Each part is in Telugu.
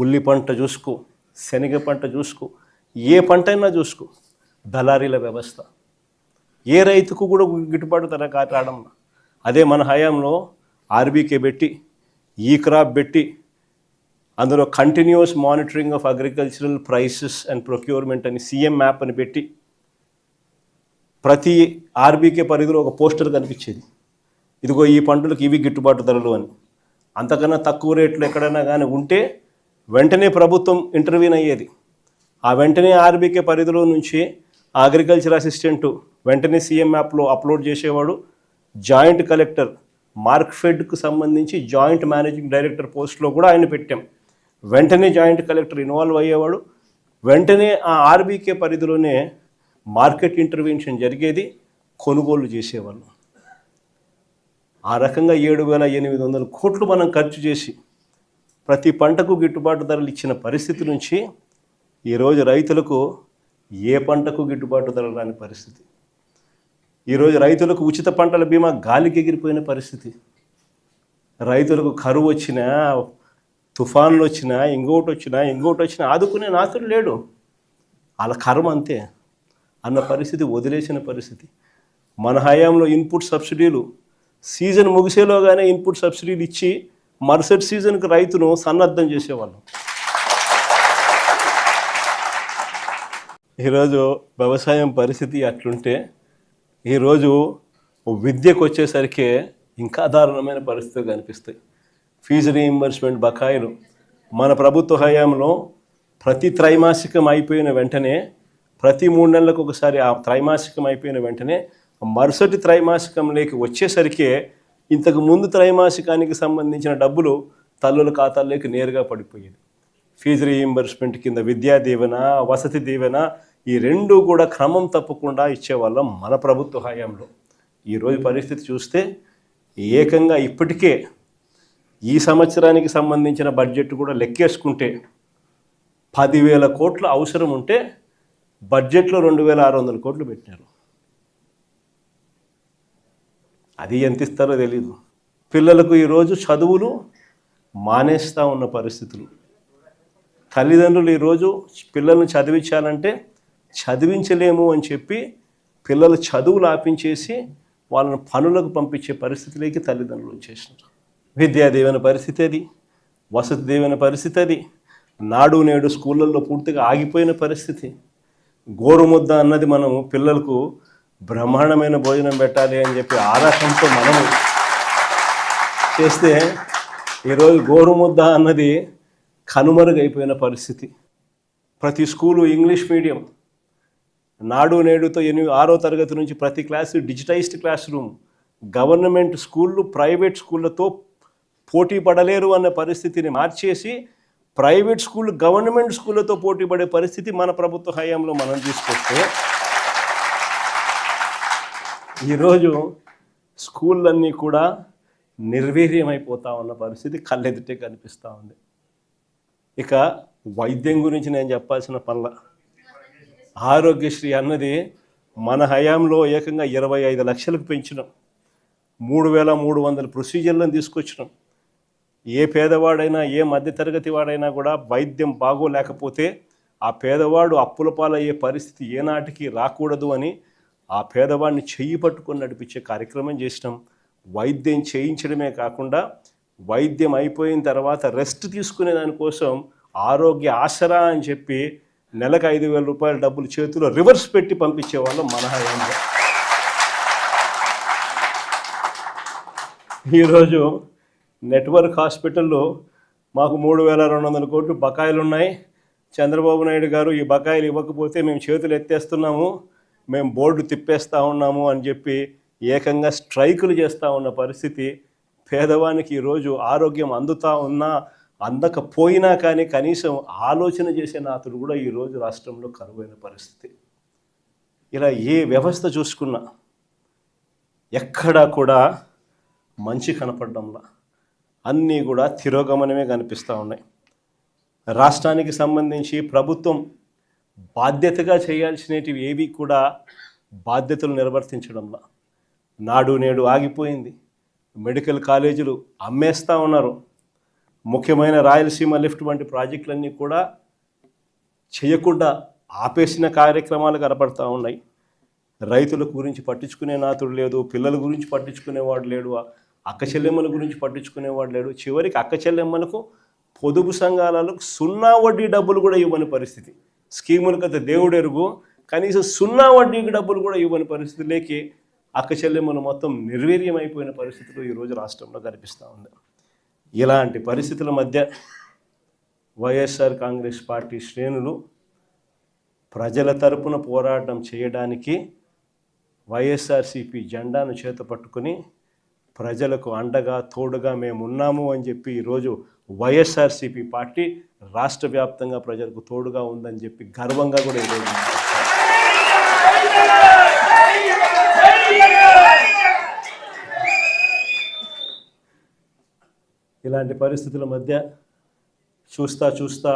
ఉల్లి పంట చూసుకో, శనగ పంట చూసుకో, ఏ పంట అయినా చూసుకో, దళారీల వ్యవస్థ. ఏ రైతుకు కూడా గిట్టుబాటు ధర రావడం. అదే మన హయాంలో ఆర్బీకే పెట్టి, ఈ క్రాప్ పెట్టి, అందులో continuous monitoring of agricultural prices and procurement అని సీఎం మ్యాప్ అని పెట్టి ప్రతి ఆర్బీకే పరిధిలో ఒక పోస్టర్ కనిపించేది, ఇదిగో ఈ పంటలకు ఇవి గిట్టుబాటు ధరలు అని. అంతకన్నా తక్కువ రేట్లు ఎక్కడైనా కానీ ఉంటే వెంటనే ప్రభుత్వం ఇంటర్వ్యూన్ అయ్యేది. ఆ వెంటనే ఆర్బీకే పరిధిలో నుంచి అగ్రికల్చర్ అసిస్టెంటు వెంటనే సీఎం యాప్లో అప్లోడ్ చేసేవాడు. జాయింట్ కలెక్టర్ మార్క్ఫెడ్కు సంబంధించి జాయింట్ మేనేజింగ్ డైరెక్టర్ పోస్ట్లో కూడా ఆయన పెట్టాం. వెంటనే జాయింట్ కలెక్టర్ ఇన్వాల్వ్ అయ్యేవాడు. వెంటనే ఆ ఆర్బీకే పరిధిలోనే మార్కెట్ ఇంటర్వెన్షన్ జరిగేది, కొనుగోలు చేసేవాళ్ళు. ఆ రకంగా 7,800 కోట్లు మనం ఖర్చు చేసి ప్రతి పంటకు గిట్టుబాటు ధరలు ఇచ్చిన పరిస్థితి నుంచి ఈరోజు రైతులకు ఏ పంటకు గిట్టుబాటు ధరలు రాని పరిస్థితి. ఈరోజు రైతులకు ఉచిత పంటల బీమా గాలికి ఎగిరిపోయిన పరిస్థితి. రైతులకు కరువు వచ్చినా, తుఫాన్లు వచ్చినా, ఇంకోటి వచ్చినా ఆదుకునే నాతుడు లేడు. వాళ్ళ కర్మ అంతే అన్న పరిస్థితి, వదిలేసిన పరిస్థితి. మన హయాంలో ఇన్పుట్ సబ్సిడీలు సీజన్ ముగిసేలోగానే ఇన్పుట్ సబ్సిడీలు ఇచ్చి మరుసటి సీజన్కి రైతును సన్నద్ధం చేసేవాళ్ళం. ఈరోజు వ్యవసాయం పరిస్థితి అట్లుంటే ఈరోజు విద్యకు వచ్చేసరికి ఇంకా దారుణమైన పరిస్థితులు కనిపిస్తాయి. ఫీజు రీయింబర్స్మెంట్ బకాయిలు మన ప్రభుత్వ హయాంలో ప్రతి త్రైమాసికం అయిపోయిన వెంటనే, ప్రతి 3 నెలలకు ఒకసారి ఆ త్రైమాసికం అయిపోయిన వెంటనే మరుసటి త్రైమాసికంలోకి వచ్చేసరికి ఇంతకు ముందు త్రైమాసికానికి సంబంధించిన డబ్బులు తల్లుల ఖాతాల్లోకి నేరుగా పడిపోయేది. ఫీజు రీయింబర్స్మెంట్ కింద విద్యా దీవెన, వసతి దీవెన ఈ రెండు కూడా క్రమం తప్పకుండా ఇచ్చేవాళ్ళం మన ప్రభుత్వ హయాంలో. ఈరోజు పరిస్థితి చూస్తే ఏకంగా ఇప్పటికే ఈ సంవత్సరానికి సంబంధించిన బడ్జెట్ కూడా లెక్కేసుకుంటే 10,000 కోట్ల అవసరం ఉంటే బడ్జెట్లో 2,600 కోట్లు పెట్టినారు. అది ఎంత ఇస్తారో తెలీదు. పిల్లలకు ఈరోజు చదువులు మానేస్తూ ఉన్న పరిస్థితులు. తల్లిదండ్రులు ఈరోజు పిల్లల్ని చదివించాలంటే చదివించలేము అని చెప్పి పిల్లలు చదువులు ఆపించేసి వాళ్ళని పనులకు పంపించే పరిస్థితిలోకి తల్లిదండ్రులు వచ్చేసినారు. విద్యా దీవెన పరిస్థితి అది, వసతి దీవెన పరిస్థితి అది, నాడు నేడు స్కూళ్ళల్లో పూర్తిగా ఆగిపోయిన పరిస్థితి. గోరుముద్ద అన్నది మనము పిల్లలకు బ్రహ్మాండమైన భోజనం పెట్టాలి అని చెప్పి ఆరాటంతో మనము చేస్తే ఈరోజు గోరుముద్ద అన్నది కనుమరుగైపోయిన పరిస్థితి. ప్రతి స్కూలు ఇంగ్లీష్ మీడియం, నాడు నేడుతో 6వ తరగతి నుంచి ప్రతి class digitised class room. Government స్కూళ్ళు ప్రైవేట్ స్కూళ్ళతో పోటీ పడలేరు అన్న పరిస్థితిని మార్చేసి ప్రైవేట్ స్కూళ్ళు గవర్నమెంట్ స్కూళ్ళతో పోటీ పడే పరిస్థితి మన ప్రభుత్వ హయాంలో మనం తీసుకొస్తే ఈరోజు స్కూళ్ళన్నీ కూడా నిర్వీర్యమైపోతూ ఉన్న పరిస్థితి కళ్ళెదుటే కనిపిస్తూ ఉంది. ఇక వైద్యం గురించి నేను చెప్పాల్సిన పనుల, ఆరోగ్యశ్రీ అన్నది మన హయాంలో ఏకంగా 25 లక్షలకు పెంచినాం. 3,300 ప్రొసీజర్లను తీసుకొచ్చినాం. ఏ పేదవాడైనా, ఏ మధ్యతరగతి వాడైనా కూడా వైద్యం బాగోలేకపోతే ఆ పేదవాడు అప్పుల పాలయ్యే పరిస్థితి ఏనాటికి రాకూడదు అని ఆ పేదవాడిని చెయ్యి పట్టుకొని నడిపించే కార్యక్రమం చేసినాం. వైద్యం చేయించడమే కాకుండా వైద్యం అయిపోయిన తర్వాత రెస్ట్ తీసుకునే దానికోసం ఆరోగ్య ఆసరా అని చెప్పి నెలకు 5,000 రూపాయల డబ్బులు చేతిలో రివర్స్ పెట్టి పంపించేవాళ్ళం మన హయాంలో. ఈరోజు నెట్వర్క్ హాస్పిటల్లో మాకు 3,200 కోట్లు బకాయిలు ఉన్నాయి. చంద్రబాబు నాయుడు గారు ఈ బకాయిలు ఇవ్వకపోతే మేము చేతులు ఎత్తేస్తున్నాము, మేము బోర్డు తిప్పేస్తూ ఉన్నాము అని చెప్పి ఏకంగా స్ట్రైకులు చేస్తూ ఉన్న పరిస్థితి. పేదవానికి ఈరోజు ఆరోగ్యం అందుతూ ఉన్నా అందకపోయినా కానీ కనీసం ఆలోచన చేసే నాతుడు కూడా ఈరోజు రాష్ట్రంలో కరువైన పరిస్థితి. ఇలా ఏ వ్యవస్థ చూసుకున్నా ఎక్కడా కూడా మంచి కనపడడంలా, అన్నీ కూడా తిరోగమనమే కనిపిస్తూ ఉన్నాయి. రాష్ట్రానికి సంబంధించి ప్రభుత్వం బాధ్యతగా చేయాల్సినవి ఏవి కూడా బాధ్యతలు నిర్వర్తించడంలా. నాడు నేడు ఆగిపోయింది. మెడికల్ కాలేజీలు అమ్మేస్తూ ఉన్నారు. ముఖ్యమైన రాయలసీమ లిఫ్ట్ వంటి ప్రాజెక్టులన్నీ కూడా చేయకుండా ఆపేసిన కార్యక్రమాలు కనపడతా ఉన్నాయి. రైతుల గురించి పట్టించుకునే నాతుడు లేదు, పిల్లల గురించి పట్టించుకునేవాడు లేడు, అక్క చెల్లెమ్మల గురించి పట్టించుకునేవాడు లేడు. చివరికి అక్క చెల్లెమ్మలకు పొదుపు సంఘాలకు 0 వడ్డీ డబ్బులు కూడా ఇవ్వని పరిస్థితి. స్కీములకు అయితే దేవుడు ఎరుగు, కనీసం 0 వడ్డీకి డబ్బులు కూడా ఇవ్వని పరిస్థితులేకి అక్క చెల్లెమ్మలు మొత్తం నిర్వీర్యం అయిపోయిన పరిస్థితులు ఈరోజు రాష్ట్రంలో కనిపిస్తూ ఉంది. ఇలాంటి పరిస్థితుల మధ్య వైఎస్ఆర్ కాంగ్రెస్ పార్టీ శ్రేణులు ప్రజల తరపున పోరాటం చేయడానికి వైఎస్ఆర్సీపీ జెండాను చేత పట్టుకుని ప్రజలకు అండగా తోడుగా మేము ఉన్నాము అని చెప్పి ఈరోజు వైఎస్ఆర్సీపీ పార్టీ రాష్ట్ర వ్యాప్తంగా ప్రజలకు తోడుగా ఉందని చెప్పి గర్వంగా కూడా ఈరోజు ఇలాంటి పరిస్థితుల మధ్య చూస్తా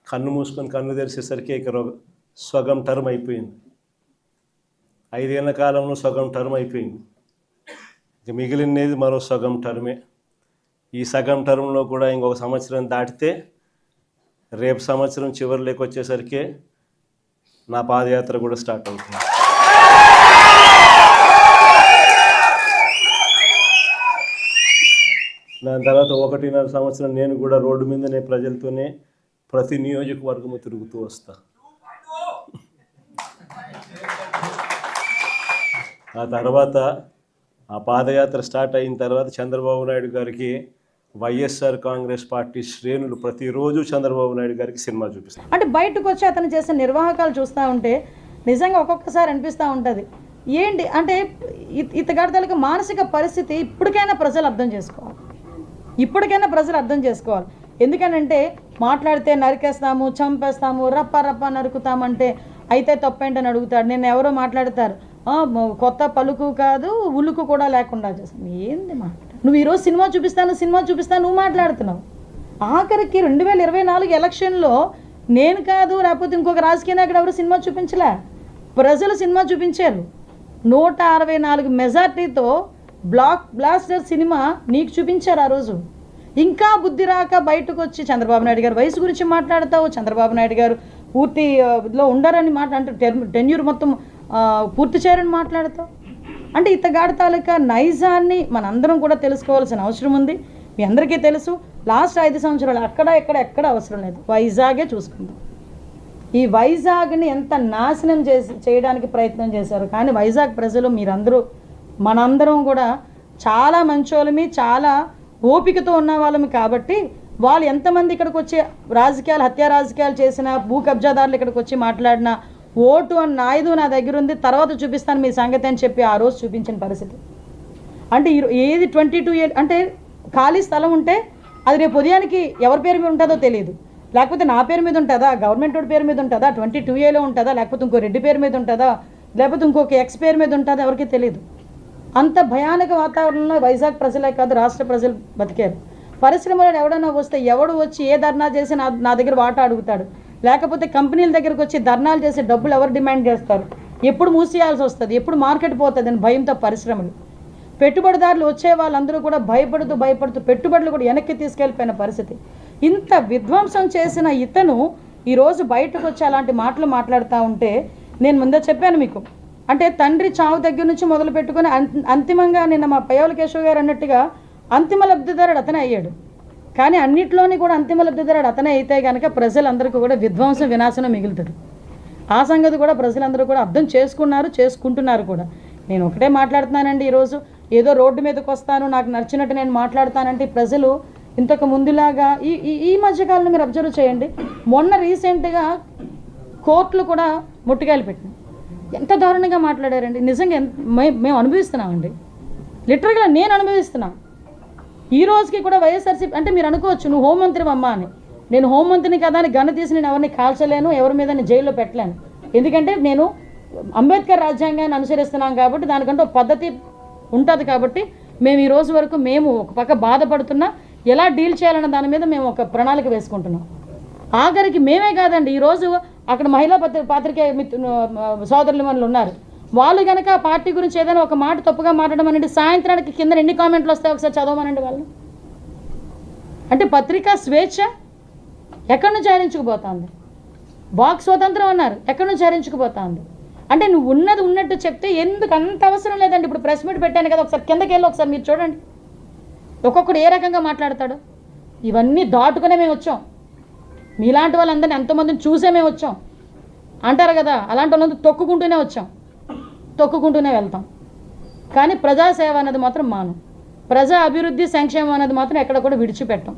కన్ను మూసుకొని కన్ను తెరిచేసరికి ఇక సగం టర్మ్ అయిపోయింది. 5 ఏళ్ల కాలంలో సగం టర్మ్ అయిపోయింది. ఇక మిగిలినది మరో సగం టర్మే. ఈ సగం టర్మ్లో కూడా ఇంకొక సంవత్సరం దాటితే రేపు సంవత్సరం చివరిలోకి వచ్చేసరికి నా పాదయాత్ర కూడా స్టార్ట్ అవుతుంది. దాని తర్వాత 1.5 సంవత్సరం నేను కూడా రోడ్డు మీదనే ప్రజలతోనే ప్రతి నియోజకవర్గము తిరుగుతూ వస్తా. ఆ తర్వాత ఆ పాదయాత్ర స్టార్ట్ అయిన తర్వాత చంద్రబాబు నాయుడు గారికి వైఎస్ఆర్ కాంగ్రెస్ పార్టీ శ్రేణులు ప్రతిరోజు చంద్రబాబు నాయుడు గారికి సినిమా చూపిస్తారు. అంటే బయటకు వచ్చి అతను చేసిన నిర్వాహకాలు చూస్తూ ఉంటే నిజంగా ఒక్కొక్కసారి అనిపిస్తూ ఉంటుంది, ఏంటి అంటే ఇతగాడతలకు మానసిక పరిస్థితి ఇప్పటికైనా ప్రజలు అర్థం చేసుకోవాలి. ఎందుకనంటే మాట్లాడితే నరికేస్తాము, చంపేస్తాము, రప్ప నరుకుతామంటే అయితే తప్పేంటని అడుగుతాడు. నేను ఎవరో మాట్లాడతారు, కొత్త పలుకు కాదు ఉలుకు కూడా లేకుండా చేస్తాను. ఏంది మాట్లాడు, నువ్వు ఈరోజు సినిమా చూపిస్తాను నువ్వు మాట్లాడుతున్నావు. ఆఖరికి 2024 ఎలక్షన్లో నేను కాదు లేకపోతే ఇంకొక రాజకీయ నాయకుడు ఎవరు సినిమా చూపించలే, ప్రజలు సినిమా చూపించారు. 164 మెజార్టీతో బ్లాస్టర్ సినిమా నీకు చూపించారు ఆ రోజు. ఇంకా బుద్ధి రాక బయటకు వచ్చి చంద్రబాబు నాయుడు గారు వయసు గురించి మాట్లాడతావు, చంద్రబాబు నాయుడు గారు పూర్తిలో ఉండరని అంటే టెన్యూర్ మొత్తం పూర్తి చేయరని మాట్లాడతావు. అంటే ఇతగాడి తాలూకా నైజాన్ని మనందరం కూడా తెలుసుకోవాల్సిన అవసరం ఉంది. మీ అందరికీ తెలుసు, లాస్ట్ 5 సంవత్సరాలు ఎక్కడ అవసరం లేదు, వైజాగే చూసుకుందాం. ఈ వైజాగ్ని ఎంత నాశనం చేయడానికి ప్రయత్నం చేశారు. కానీ వైజాగ్ ప్రజలు మీరందరూ మనందరం కూడా చాలా మంచోళ్ళమి, చాలా ఓపికతో ఉన్న వాళ్ళమి. కాబట్టి వాళ్ళు ఎంతమంది ఇక్కడికి వచ్చి హత్యా రాజకీయాలు చేసిన భూ కబ్జాదారులు ఇక్కడికి వచ్చి మాట్లాడినా ఓటు అన్న ఆయుధం నా దగ్గర ఉంది, తర్వాత చూపిస్తాను మీ సంగతి అని చెప్పి ఆ రోజు చూపించిన పరిస్థితి. అంటే ఏది 22 ఏళ్ళు అంటే ఖాళీ స్థలం ఉంటే అది రేపు ఉదయానికి ఎవరి పేరు మీద ఉంటుందో తెలియదు. లేకపోతే నా పేరు మీద ఉంటుందా, గవర్నమెంట్ పేరు మీద ఉంటుందా, 22Aలో ఉంటుందా, లేకపోతే ఇంకో రెడ్డి పేరు మీద ఉంటుందా, లేకపోతే ఇంకొక ఎక్స్ పేరు మీద ఉంటుందా, ఎవరికి తెలియదు. అంత భయానక వాతావరణంలో వైజాగ్ ప్రజలే కాదు రాష్ట్ర ప్రజలు బతికారు. పరిశ్రమలు ఎవడన్నా వస్తే ఎవడు వచ్చి ఏ ధర్నా చేసి నా దగ్గర వాటా అడుగుతాడు, లేకపోతే కంపెనీల దగ్గరకు వచ్చి ధర్నాలు చేసి డబ్బులు ఎవరు డిమాండ్ చేస్తారు, ఎప్పుడు మూసేయాల్సి వస్తుంది, ఎప్పుడు మార్కెట్ పోతుంది అని భయంతో పరిశ్రమలు, పెట్టుబడిదారులు వచ్చే వాళ్ళందరూ కూడా భయపడుతూ పెట్టుబడులు కూడా వెనక్కి తీసుకెళ్ళిపోయిన పరిస్థితి. ఇంత విధ్వంసం చేసిన ఇతను ఈరోజు బయటకు వచ్చి అలాంటి మాటలు మాట్లాడుతూ ఉంటే నేను ముందే చెప్పాను మీకు, అంటే తండ్రి చావు దగ్గర నుంచి మొదలు పెట్టుకొని అంతిమంగా నిన్న మా పయ్యావుల కేశవ్ గారు అన్నట్టుగా అంతిమ లబ్ధిదారుడు అతనే అయ్యాడు. కానీ అన్నిట్లోని కూడా అంతిమ లబ్ధిదారుడు అతనే అయితే కనుక ప్రజలందరికీ కూడా విధ్వంసం వినాశనం మిగులుతుంది. ఆ సంగతి కూడా ప్రజలందరూ కూడా అర్థం చేసుకుంటున్నారు కూడా. నేను ఒకటే మాట్లాడుతున్నానండి, ఈరోజు ఏదో రోడ్డు మీదకి వస్తాను నాకు నచ్చినట్టు నేను మాట్లాడతానంటే ప్రజలు ఇంతకు ముందులాగా ఈ మధ్యకాలంలో మీరు అబ్జర్వ్ చేయండి, మొన్న రీసెంట్గా కోర్టులు కూడా ముట్టుకాయలు పెట్టినాయి. ఎంత దారుణంగా మాట్లాడారండి. నిజంగా మేము అనుభవిస్తున్నామండి, లిటరల్గా నేను అనుభవిస్తున్నాను. ఈ రోజుకి కూడా వైఎస్ఆర్సీపీ అంటే మీరు అనుకోవచ్చు నువ్వు హోంమంత్రి అమ్మ అని. నేను హోంమంత్రిని కదా అని గన్న తీసి నేను ఎవరిని కాల్చలేను, ఎవరి మీద నేను జైల్లో పెట్టలేను. ఎందుకంటే నేను అంబేద్కర్ రాజ్యాంగాన్ని అనుసరిస్తున్నాం కాబట్టి దానికంటే ఒక పద్ధతి ఉంటుంది. కాబట్టి మేము ఈ రోజు వరకు మేము ఒక పక్క బాధపడుతున్నా ఎలా డీల్ చేయాలన్న దాని మీద మేము ఒక ప్రణాళిక వేసుకుంటున్నాం. ఆఖరికి మేమే కాదండి, ఈరోజు అక్కడ మహిళా పాత్రికేయ సోదరులు మనలు ఉన్నారు, వాళ్ళు కనుక పార్టీ గురించి ఏదైనా ఒక మాట తప్పుగా మాట్లాడమనండి, సాయంత్రానికి కింద ఎన్ని కామెంట్లు వస్తాయి ఒకసారి చదవమనండి. వాళ్ళు అంటే పత్రికా స్వేచ్ఛ ఎక్కడి నుంచి హరించుకుపోతుంది? వాక్ స్వతంత్రం అన్నారు, ఎక్కడి నుంచి హరించుకుపోతుంది? అంటే నువ్వు ఉన్నది ఉన్నట్టు చెప్తే ఎందుకు అంత అవసరం లేదండి. ఇప్పుడు ప్రెస్ మీట్ పెట్టాను కదా, ఒకసారి కిందకి వెళ్ళి ఒకసారి మీరు చూడండి, ఒక్కొక్కడు ఏ రకంగా మాట్లాడతాడు. ఇవన్నీ దాటుకునే మేము వచ్చాం, మీలాంటి వాళ్ళందరినీ ఎంతోమందిని చూసే మేము వచ్చాం అంటారు కదా, అలాంటి వాళ్ళందరూ తొక్కుకుంటూనే వచ్చాం, తొక్కుకుంటూనే వెళ్తాం. కానీ ప్రజాసేవ అన్నది మాత్రం మాను, ప్రజా అభివృద్ధి సంక్షేమం అనేది మాత్రం ఎక్కడ కూడా విడిచిపెట్టాం.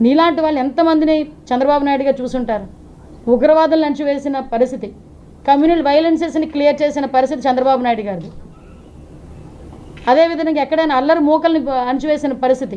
నీలాంటి వాళ్ళు ఎంతమందిని చంద్రబాబు నాయుడుగా చూసుంటారు. ఉగ్రవాదులను అణచివేసిన పరిస్థితి, కమ్యూనల్ వైలెన్సెస్ని క్లియర్ చేసిన పరిస్థితి చంద్రబాబు నాయుడు గారిది. అదేవిధంగా ఎక్కడైనా అల్లరి మూకల్ని అణచివేసిన పరిస్థితి